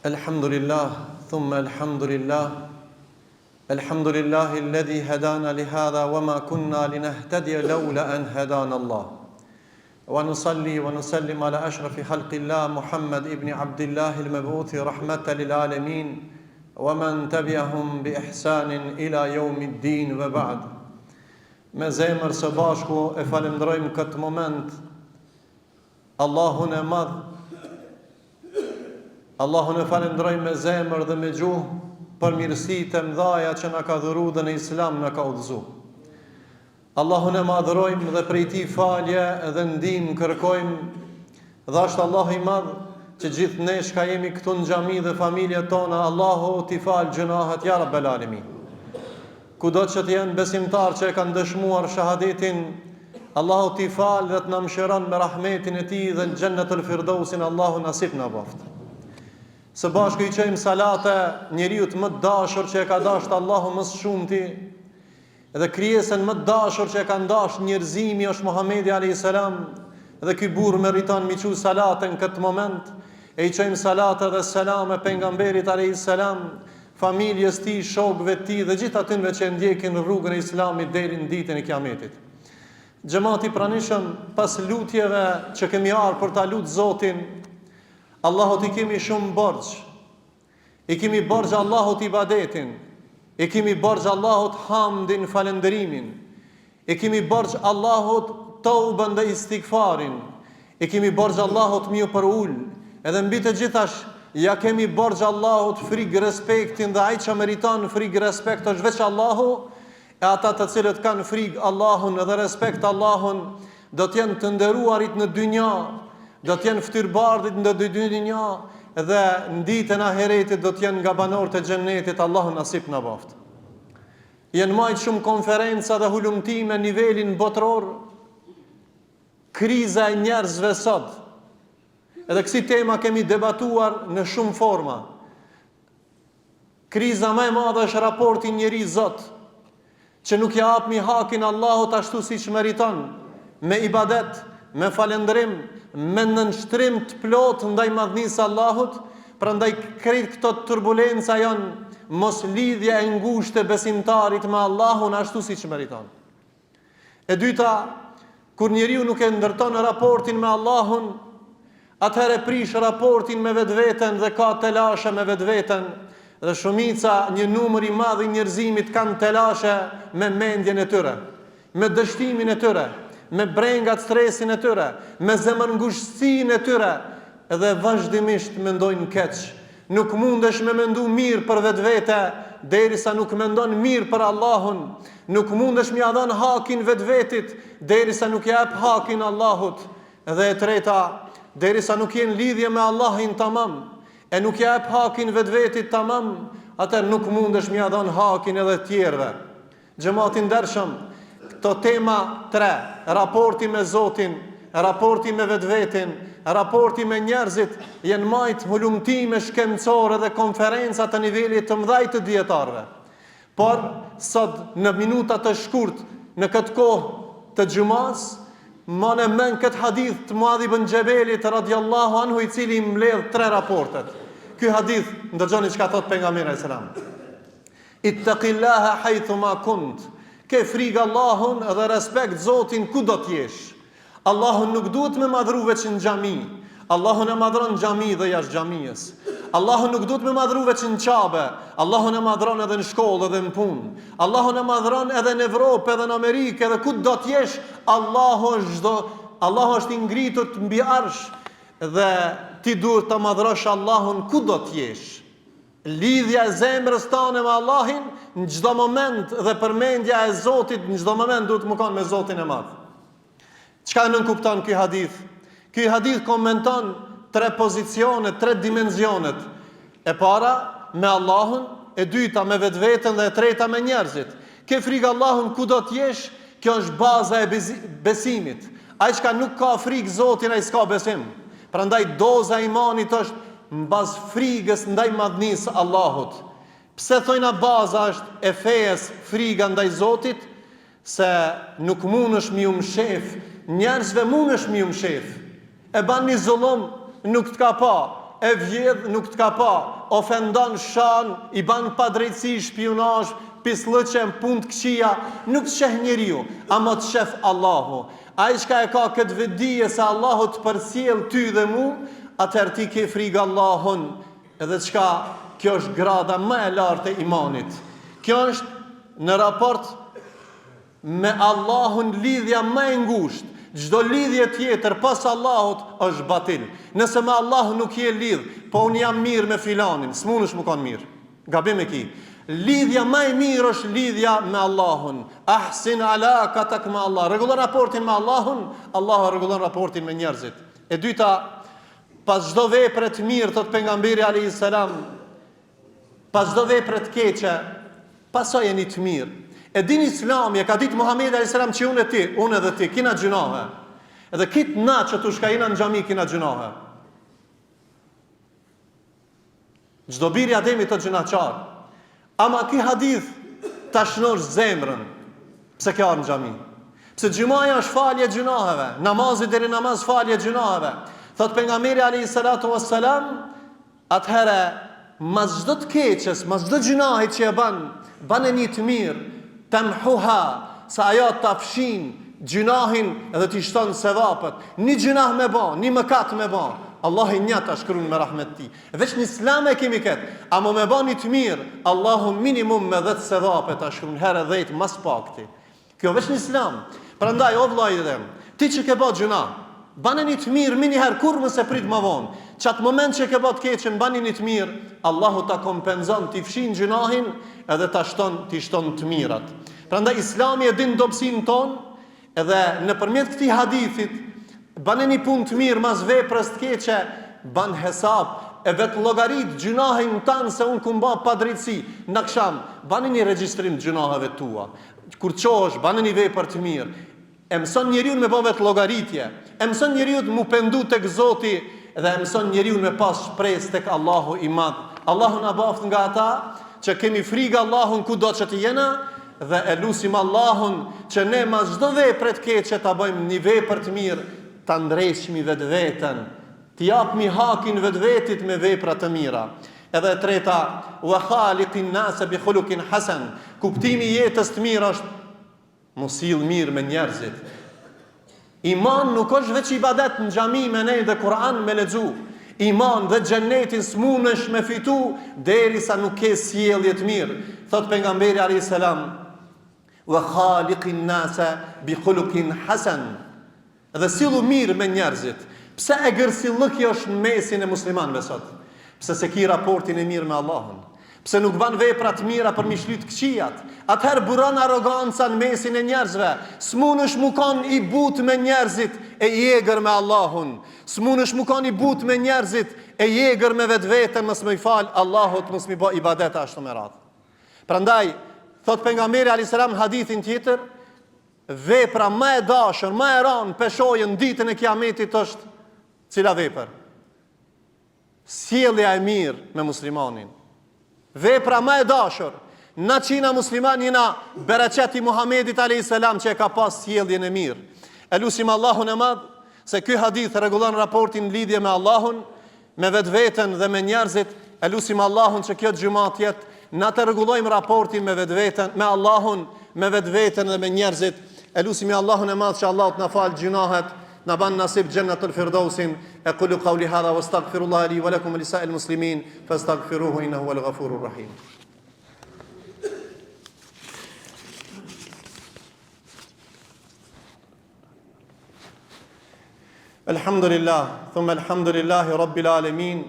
Elhamdulillah, thumma elhamdulillah. Elhamdulillahi alladhi hadana li hadha wa ma kunna linahtadiya lawla an hadana Allah. Wa nusalli wa nusallim ala ashrafi khalqillah Muhammad ibn Abdullah al-mab'uth rahmatan lil alamin wa man tabi'ahum bi ihsanin ila yawmiddin wa ba'd. Me zemër së bashku e falenderojmë këtë moment Allahun e madh. Allahun e falenderojmë me zemër dhe me gjuhë për mirësitë e mëdha që na ka dhuru dhe në Islam na ka udhëzu. Allahun e madhërojmë dhe prej tij falje dhe ndihmë kërkojmë, dhe është Allahu i madh që gjithë ne shka jemi këtu në xhami dhe familjet tona, Allahu t'i fal gjunahet ya Rabbel Alamin. Kudo që të jenë besimtar që e kanë dëshmuar shahadetin, Allahu t'i fal dhe t'na mëshiron me rahmetin e tij dhe në Xhennetul Firdausin Allahu nasip na boft. Së bashku i qejmë salate njeriut më të dashur që e ka dashur Allahu më së shumti, dhe krijesën më të dashur që e ka dashur njerëzimi është Muhamedi alayhis salam, dhe ky burr meriton mi thu salate në këtë moment, e i qejmë salate dhe selam e pejgamberit alayhis salam, familjes tij, shokëve të tij dhe gjithë atyre që ndjekin rrugën e Islamit deri në ditën e Kiametit. Xhamati pranishëm, pas lutjeve që kemi ardhur për ta lutur Zotin, Allahut i kemi shumë borxh. I kemi borxh Allahut ibadetin, i kemi borxh Allahut hamdin, falenderimin, i kemi borxh Allahut tauban dhe istighfarin, i kemi borxh Allahut mirë për ul, edhe mbi të gjithash ja kemi borxh Allahut frikë respektin, dhe ai që meriton frikë respekt është veç Allahu, e ata të cilët kanë frikë Allahun dhe respekt Allahun do të jenë të nderuarit në dynja, do të jenë ftyrbardhit në dynja, dhe në ditën e ahiretit do të jenë nga banorët e xhennetit. Allahu nasip na boft. Janë majtë shumë konferenca dhe hulumtime nivelin botror, kriza e njerëzve sot. Edhe kësi tema kemi debatuar në shumë forma. Kriza më e madhe është raporti njeri-Zot, që nuk ja hapmi hakin Allahut ashtu siç meriton, me ibadet, me falendrim, me nënshtrim të plot ndaj madhnisë Allahut. Prandaj krejt këto turbulenca janë mos lidhja e ngushtë e besimtarit me Allahun ashtu siç meriton. E dyta, kur njeriu nuk e ndërton raportin me Allahun, atëherë prish raportin me vetveten dhe ka telashe me vetveten, dhe shumica, një numër i madh i njerëzimit kanë telashe me mendjen e tyre, me dështimin e tyre, me brengat stresin e tyre, me zemërngushtësinë e tyre, edhe vazhdimisht mendojnë keq. Nuk mundesh me mendu mirë për vetvete derisa nuk mendon mirë për Allahun. Nuk mundesh me ia dhënë hakin vetvetit derisa nuk jap hakin Allahut. Dhe e treta, derisa nuk je në lidhje me Allahin tamam, e nuk jap hakin vetvetit tamam, atëherë nuk mundesh me ia dhënë hakin edhe të tjerëve. Xhamati ndershëm, këto tema 3, raporti me Zotin, raporti me vetvetin, raporti me njerëzit, janë majt hulumtime shkencore dhe konferenca të nivelit të mëdhaj të dietarëve. Por sot në minuta të shkurt, në këtë kohë të xumas, më në men këtë hadith të Muadh ibn Xhebelit radhiyallahu anhu, i cili mbledh 3 raportet. Ky hadith, ndërgjoni çka thot pejgamberi sallallahu alajhi wasallam. Ittaqillaha haythu ma kunt. Ke frikë Allahun dhe respekt Zotin ku do t'jesh. Allahun nuk duhet me madhru veç në xhami. Allahun e madhron në xhami dhe jashtë xhamisë. Allahun nuk duhet me madhru veç në Qabe. Allahun e madhron edhe në shkollë edhe në punë. Allahun e madhron edhe në Evropë edhe në Amerikë, edhe ku do t'jesh. Allahu është i ngritur mbi arsh, dhe ti duhet ta madhrosh Allahun ku do t'jesh. Lidhja e zemrës tane me Allahin në çdo moment dhe përmendja e Zotit në çdo moment duhet të kanë me Zotin e Madh. Çka nën kupton ky hadith? Ky hadith komenton 3 pozicione, 3 dimensionet. E para me Allahun, e dyta me vetveten dhe e treta me njerëzit. Ke frikë Allahun ku do të jesh, kjo është baza e besimit. Ai që nuk ka frikë Zotin, ai s'ka besim. Prandaj doza e imanit është mbas frikës ndaj madhnisë Allahut. Pse thojna baza është e fejes frika ndaj Zotit? Se nuk mundesh mi mshef, njerëzve mundesh mi mshef. E ban një zullum, nuk t'ka pa. e vjedh, nuk t'ka pa, ofendon, shan, i ban padrejtësi, shpionazh, pislëqen, punë të këqija, nuk të sheh njeriu, ama të shef Allahu. Ai çka e ka këtë vetdije se Allahu të përcjell ty dhe mu, atëherë ti ke frikë Allahun, edhe çka kjo është grada më e lartë e imanit. Kjo është në raport me Allahun lidhja më e ngushtë. Çdo lidhje tjetër pas Allahut është batil. Nëse me Allahun nuk je lidh, po unë jam mirë me filanin, s'munësh më kanë mirë. Gabim e ki. Lidhja më e mirë është lidhja me Allahun. Ahsin alaqatak me Allah. Rregullon raportin me Allahun, Allahu rregullon raportin me njerëzit. E dyta, pas çdo vepre të mirë, thot pejgamberi alayhis salam, pas çdo vepre të keqe, pasoj jeni të mirë. E din Islami, e ka ditë Muhamedi alayhis salam që unë edhe ti, kina gjunahe. Edhe kitë na që tu shka jina në xhami kina gjunahe. Çdo biri Ademi të gjunaqar. Ama ki hadith ta shnosh zemrën. Pse ka në xhami? Pse xhumaja është falje gjunaheve, namazi deri namaz falje gjunaheve. Thot pejgamberi alayhis salatu wassalam, atëherë mas çdo të keqes, mas çdo gjunahi që e ban e një të mirë, tamhuha, sa ajo ta fshin gjunahin edhe t'i shton sevapet. Një gjunah me ban, një mëkat me ban, Allah i njët ta shkruan me rahmet ti. Veç në Islam e kemi këtë, ama me ban një të mirë, Allahu minimum me 10 sevape ta shkruan, herë 10 mas pakti. Kjo veç në Islam. Prandaj o vllai dem, ti që ke bë gjunah, bane një të mirë mini herë, kur mëse prit më vonë. Qatë moment që ke bë të keqen, bani një të mirë, Allahu ta kompenzon, t'i fshin gjunahin edhe t'i shton të mirat. Prandaj Islami e din dobësinë tonë, edhe nëpërmjet këtij hadithit, bane një punë të mirë mas veprës të keqe, ban hesab e vetë llogarit gjunahin tanë se unë kum ba padrejtësi. Në akşam, bane një regjistrim të gjunaheve tua. Kur qosh, bane një vepër të mirë. E mëson njeriu me bëvet llogaritje. E mëson njeriu të mu pendu tek Zoti dhe e mëson njeriu me pas shpresë tek Allahu i Madh. Allahu na baft nga ata që kemi frikë Allahun kudo që të jena dhe e lusim Allahun që ne mas çdo vepre të keqe ta bëjmë një vepër të mirë, ta ndreshmi vetveten, t'i japmi hakin vetvetit me vepra të mira. Edhe e treta, wa khaliqin nas bi khuluqin hasan. Kuptimi i jetës të mirë është mos sill mirë me njerëzit. Iman nuk është veç ibadet në xhami me ne dhe Kur'an me lexu. Iman dhe xhenetin s'munësh me fitu derisa nuk ke sjellje të mirë. Thot pejgamberi alayhis salam, wa khaliqin nas bi khuluqin hasan. Dhe sillu mirë me njerëzit. Pse e gërsillëki është në mesin e muslimanëve sot? Pse se ki raportin e mirë me Allahun. Pse nuk ban vepra të mira për mi shlyt këqijat. Atëherë buron arroganca në mesin e njerëzve. S'munësh mu kanë i butë me njerëzit e jegër me Allahun. S'munësh mu kanë i butë me njerëzit e jegër me vetveten, mos më i fal Allahut, mos më bë ibadet ashtu me radhë. Prandaj thot pejgamberi alayhis salam hadithin tjetër, vepra më e dashur, më e rëndë peshojën ditën e Kiametit është cila vepër? Sjellja e mirë me muslimanin. Vepra më e dashur. Na qina musliman jena bereqeti Muhamedit alayhis salam që e ka pas sjelljen e mirë. E lusim Allahun e Madh se ky hadith rregullon raportin lidhje me Allahun, me vetveten dhe me njerëzit. E lusim Allahun që kjo xhumë të jetë na të rregullojmë raportin me vetveten, me Allahun, me vetveten dhe me njerëzit. E lusim Allahun e Madh që Allahu të na fal gjunahet, na ban nasib jannatul firdausin. Aqulu qawli hadha wastaghfirullaha li wa lakum wa lisa'il muslimin fastaghfiruhu innahu huwal ghafurur rahim. Alhamdulillah, thumma alhamdulillahi rabbil alamin,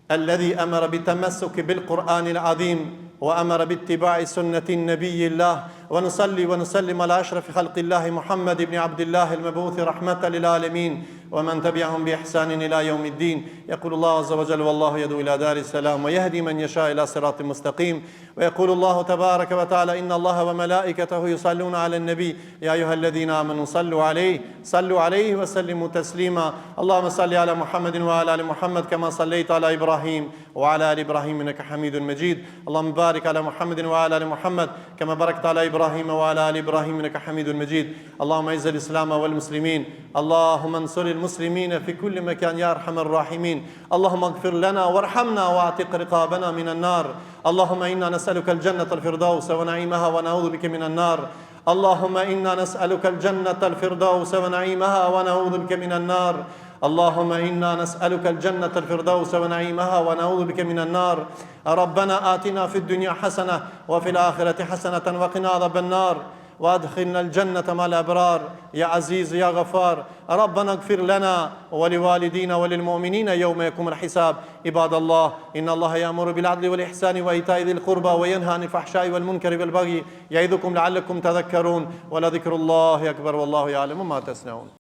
alladhi amara bitamassuki bil Qur'anil azim وأمر باتباع سنة النبي الله ونصلي ونسلم على أشرف خلق الله محمد بن عبد الله المبعوث رحمة للعالمين ومن تبعهم بإحسان إلى يوم الدين. يقول الله عز وجل والله يدعو إلى دار السلام ويهدي من يشاء إلى صراط مستقيم. ويقول الله تبارك وتعالى إن الله وملائكته يصلون على النبي يا أيها الذين آمنوا صلوا عليه وسلموا تسليما. اللهم صل على محمد وعلى آل محمد كما صليت على إبراهيم وعلى آل إبراهيم إنك حميد مجيد. اللهم بارك على محمد وعلى آل محمد كما باركت على إبراهيم وعلى آل إبراهيم إنك حميد مجيد. اللهم أعز الإسلام والمسلمين. اللهم انصر المسلمين في كل مكان يا أرحم الراحمين. المؤمنين اللهم اغفر لنا وارحمنا واعتق رقابنا من النار اللهم إنا نسألك الجنة الفردوس ونعيمها ونعوذ بك من النار اللهم إنا نسألك الجنة الفردوس ونعيمها ونعوذ بك من النار اللهم إنا نسألك الجنة الفردوس ونعيمها ونعوذ بك من النار ربنا آتنا في الدنيا حسنة وفي الآخرة حسنة وقنا عذاب النار وادخلنا الجنة مع الأبرار يا عزيز يا غفار ربنا اغفر لنا ولوالدينا وللمؤمنين يوم يقوم الحساب عباد الله إن الله يأمر بالعدل والإحسان وإيتاء ذي القربى وينهى عن الفحشاء والمنكر والبغي يعظكم لعلكم تذكرون ولذكر الله أكبر والله يعلم ما تصنعون